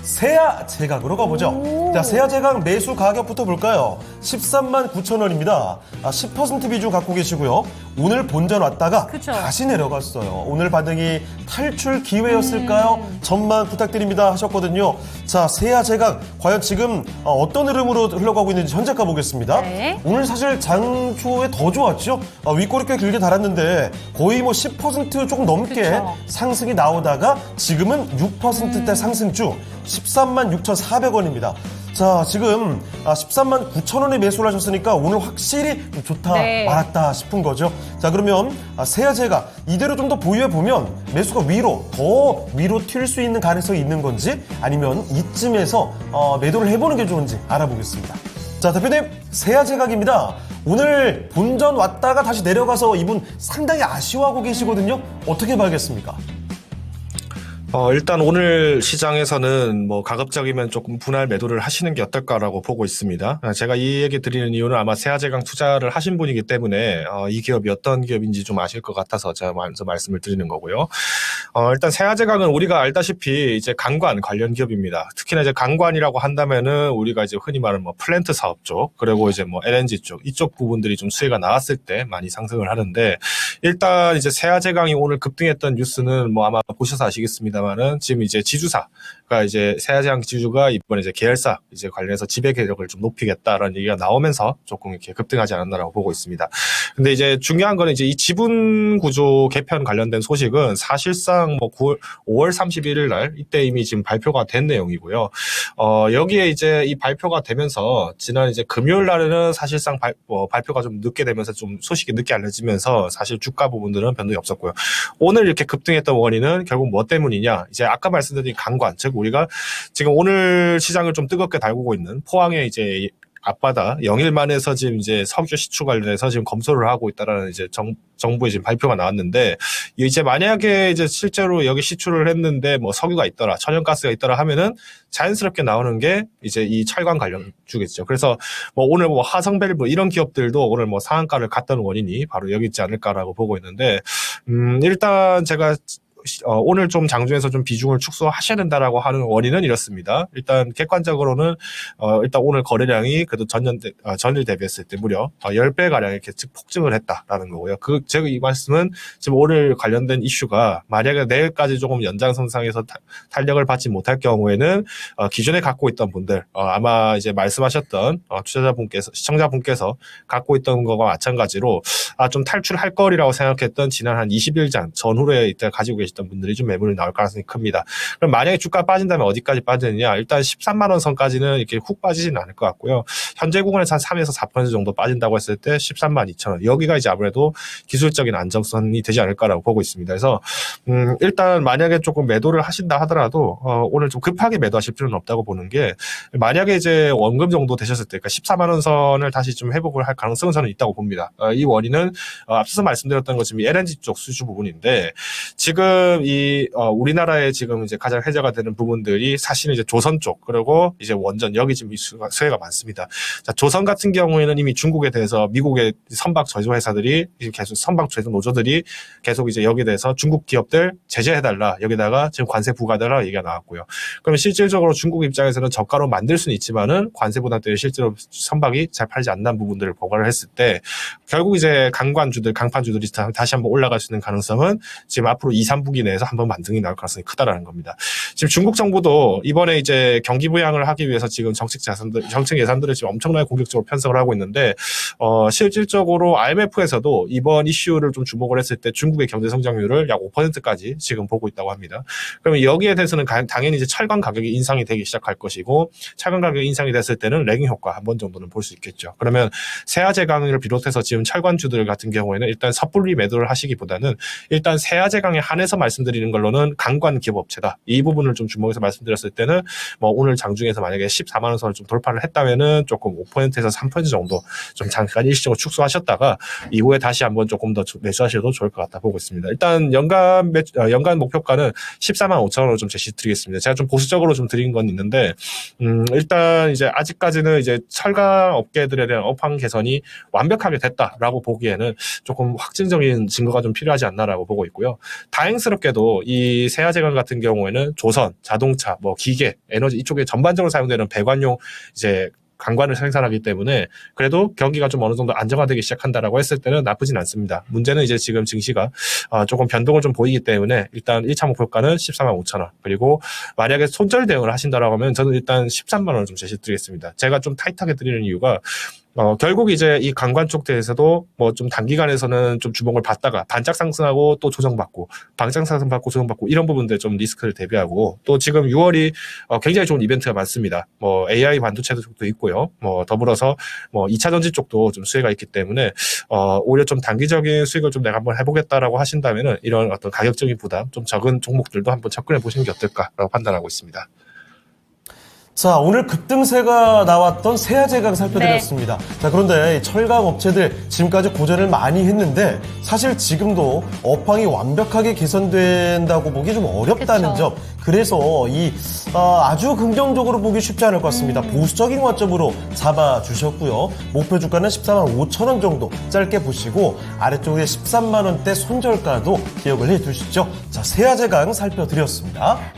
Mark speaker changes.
Speaker 1: 세아 제각으로 가보죠. 자, 세아 제각 매수 가격부터 볼까요? 13만 9천 원입니다. 10% 비중 갖고 계시고요. 오늘 본전 왔다가
Speaker 2: 그쵸.
Speaker 1: 다시 내려갔어요. 오늘 반등이 탈출 기회였을까요? 전망 부탁드립니다 하셨거든요. 자, 세아 제각 과연 지금 어떤 흐름으로 흘러가고 있는지 현재가 보겠습니다.
Speaker 2: 네.
Speaker 1: 오늘 사실 장 초에 더 좋았죠. 윗꼬리 꽤 길게 달았는데 거의 뭐 10% 조금 넘게
Speaker 2: 그쵸.
Speaker 1: 상승이 나오다가 지금은 6%대 상승 중 13만 6,400원입니다. 자, 지금 13만 9천 원에 매수를 하셨으니까 오늘 확실히 좀 좋다,
Speaker 2: 네.
Speaker 1: 말았다 싶은 거죠. 자, 그러면 세아제가 이대로 좀 더 보유해 보면 매수가 더 위로 튈 수 있는 가능성이 있는 건지 아니면 이쯤에서 매도를 해보는 게 좋은지 알아보겠습니다. 자, 대표님, 세아제각입니다. 오늘 본전 왔다가 다시 내려가서 이분 상당히 아쉬워하고 계시거든요. 어떻게 봐야겠습니까?
Speaker 3: 일단 오늘 시장에서는 뭐 가급적이면 조금 분할 매도를 하시는 게 어떨까라고 보고 있습니다. 제가 이 얘기 드리는 이유는 아마 세아제강 투자를 하신 분이기 때문에 이 기업이 어떤 기업인지 좀 아실 것 같아서 제가 먼저 말씀을 드리는 거고요. 일단 세아제강은 우리가 알다시피 이제 강관 관련 기업입니다. 특히나 이제 강관이라고 한다면은 우리가 이제 흔히 말하는 뭐 플랜트 사업 쪽, 그리고 이제 뭐 LNG 쪽, 이쪽 부분들이 좀 수혜가 나왔을 때 많이 상승을 하는데, 일단 이제 세아제강이 오늘 급등했던 뉴스는 뭐 아마 보셔서 아시겠습니다. 마는 지금 이제 지주사가 이제 세아제강 지주가 이번에 이제 계열사 이제 관련해서 지배 계력을 좀 높이겠다라는 얘기가 나오면서 조금 이렇게 급등하지 않았나라고 보고 있습니다. 근데 이제 중요한 거는 이제 이 지분 구조 개편 관련된 소식은 사실상 뭐 5월 31일 날 이때 이미 지금 발표가 된 내용이고요. 여기에 이제 이 발표가 되면서 지난 이제 금요일 날에는 사실상 발표가 좀 늦게 되면서 좀 소식이 늦게 알려지면서 사실 주가 부분들은 변동이 없었고요. 오늘 이렇게 급등했던 원인은 결국 뭐 때문이냐? 이제 아까 말씀드린 강관, 즉 우리가 지금 오늘 시장을 좀 뜨겁게 달구고 있는 포항의 이제 앞바다 영일만에서 지금 이제 석유 시추 관련해서 지금 검토를 하고 있다라는 이제 정부의 지금 발표가 나왔는데, 이제 만약에 이제 실제로 여기 시추를 했는데 뭐 석유가 있더라, 천연가스가 있더라 하면은 자연스럽게 나오는 게 이제 이 철강 관련 주겠죠. 그래서 뭐 오늘 뭐 화성밸브 이런 기업들도 오늘 뭐 상한가를 갔던 원인이 바로 여기 있지 않을까라고 보고 있는데, 일단 제가 오늘 좀 장중에서 좀 비중을 축소하셔야 된다라고 하는 원인은 이렇습니다. 일단 객관적으로는 일단 오늘 거래량이 그래도 전일 대비했을 때 무려 10배 가량 이렇게 폭증을 했다라는 거고요. 제가 이 말씀은 지금 오늘 관련된 이슈가 만약에 내일까지 조금 연장선상에서 탄력을 받지 못할 경우에는 기존에 갖고 있던 분들 아마 이제 말씀하셨던 투자자분께서 시청자분께서 갖고 있던 거와 마찬가지로 좀 탈출할 거리라고 생각했던 지난 한 20일 전후에 이때 가지고 계시던 분들이 좀 매물이 나올 가능성이 큽니다. 그럼 만약에 주가 빠진다면 어디까지 빠지느냐? 일단 13만 원 선까지는 이렇게 훅 빠지지는 않을 것 같고요. 현재 구간에서 한 3에서 4% 정도 빠진다고 했을 때 13만 2천 원. 여기가 이제 아무래도 기술적인 안정선이 되지 않을까라고 보고 있습니다. 그래서 일단 만약에 조금 매도를 하신다 하더라도 오늘 좀 급하게 매도하실 필요는 없다고 보는 게, 만약에 이제 원금 정도 되셨을 때, 그러니까 14만 원 선을 다시 좀 회복을 할 가능성은 저는 있다고 봅니다. 이 원인은 앞서서 말씀드렸던 것처럼 LNG 쪽 수주 부분인데, 지금 우리나라에 지금 이제 가장 해제가 되는 부분들이 사실은 이제 조선 쪽, 그리고 이제 원전, 여기 지금 수혜가 많습니다. 자, 조선 같은 경우에는 이미 중국에 대해서 미국의 선박 제조 회사들이 계속 선박 제조 노조들이 계속 이제 여기에 대해서 중국 기업들 제재해달라, 여기다가 지금 관세 부과해달라 얘기가 나왔고요. 그러면 실질적으로 중국 입장에서는 저가로 만들 수는 있지만은 관세 부담 때문에 실제로 선박이 잘 팔지 않는 부분들을 보관을 했을 때 결국 이제 강판주들이 다시 한번 올라갈 수 있는 가능성은 지금 앞으로 2, 3분기 내에서 한번 반등이 나올 가능성이 크다라는 겁니다. 지금 중국 정부도 이번에 이제 경기 부양을 하기 위해서 지금 정책 예산들을 지금 엄청나게 공격적으로 편성을 하고 있는데, 실질적으로 IMF에서도 이번 이슈를 좀 주목을 했을 때 중국의 경제 성장률을 약 5%까지 지금 보고 있다고 합니다. 그러면 여기에 대해서는 당연히 이제 철강 가격이 인상이 되기 시작할 것이고, 철강 가격이 인상이 됐을 때는 레깅 효과 한 번 정도는 볼 수 있겠죠. 그러면 세아제강을 비롯해서 지금 철관주들 같은 경우에는 일단 섣불리 매도를 하시기보다는 일단 세아제강에 한해서 말씀드리는 걸로는 강관 기업 업체다, 이 부분을 좀 주목해서 말씀드렸을 때는 뭐 오늘 장중에서 만약에 14만 원 선을 좀 돌파를 했다면은 조금 5%에서 3% 정도 좀 잠깐 일시적으로 축소하셨다가 이후에 다시 한번 조금 더 매수하셔도 좋을 것 같다 보고 있습니다. 일단 연간 목표가는 14만 5천 원으로 좀 제시드리겠습니다. 제가 좀 보수적으로 좀 드린 건 있는데, 일단 이제 아직까지는 이제 철강 업계들에 대한 업황 개선이 완벽하게 됐다라고 보기에는 조금 확증적인 증거가 좀 필요하지 않나라고 보고 있고요. 다행스럽게 다행스럽게도 이 세아제강 같은 경우에는 조선, 자동차, 뭐 기계, 에너지 이쪽에 전반적으로 사용되는 배관용 이제 강관을 생산하기 때문에 그래도 경기가 좀 어느 정도 안정화되기 시작한다라고 했을 때는 나쁘진 않습니다. 문제는 이제 지금 증시가 조금 변동을 좀 보이기 때문에 일단 1차 목표가는 14만 5천 원. 그리고 만약에 손절 대응을 하신다라고 하면 저는 일단 13만 원을 좀 제시드리겠습니다. 제가 좀 타이트하게 드리는 이유가 결국 이제 이 강관 쪽 대해서도 뭐 좀 단기간에서는 좀 주목을 받다가 반짝 상승하고 또 조정받고 반짝 상승받고 조정받고 이런 부분들 좀 리스크를 대비하고 또 지금 6월이 굉장히 좋은 이벤트가 많습니다. 뭐 AI 반도체 쪽도 있고요. 뭐 더불어서 뭐 2차 전지 쪽도 좀 수혜가 있기 때문에 오히려 좀 단기적인 수익을 좀 내가 한번 해보겠다라고 하신다면은 이런 어떤 가격적인 부담 좀 적은 종목들도 한번 접근해 보시는 게 어떨까라고 판단하고 있습니다.
Speaker 1: 자, 오늘 급등세가 나왔던 세아제강 살펴드렸습니다. 자, 그런데 이 철강 업체들 지금까지 고전을 많이 했는데 사실 지금도 업황이 완벽하게 개선된다고 보기 좀 어렵다는 점. 그래서 이 아주 긍정적으로 보기 쉽지 않을 것 같습니다. 보수적인 관점으로 잡아주셨고요. 목표 주가는 14만 5천 원 정도 짧게 보시고 아래쪽에 13만 원대 손절가도 기억을 해두시죠. 자, 세아제강 살펴드렸습니다.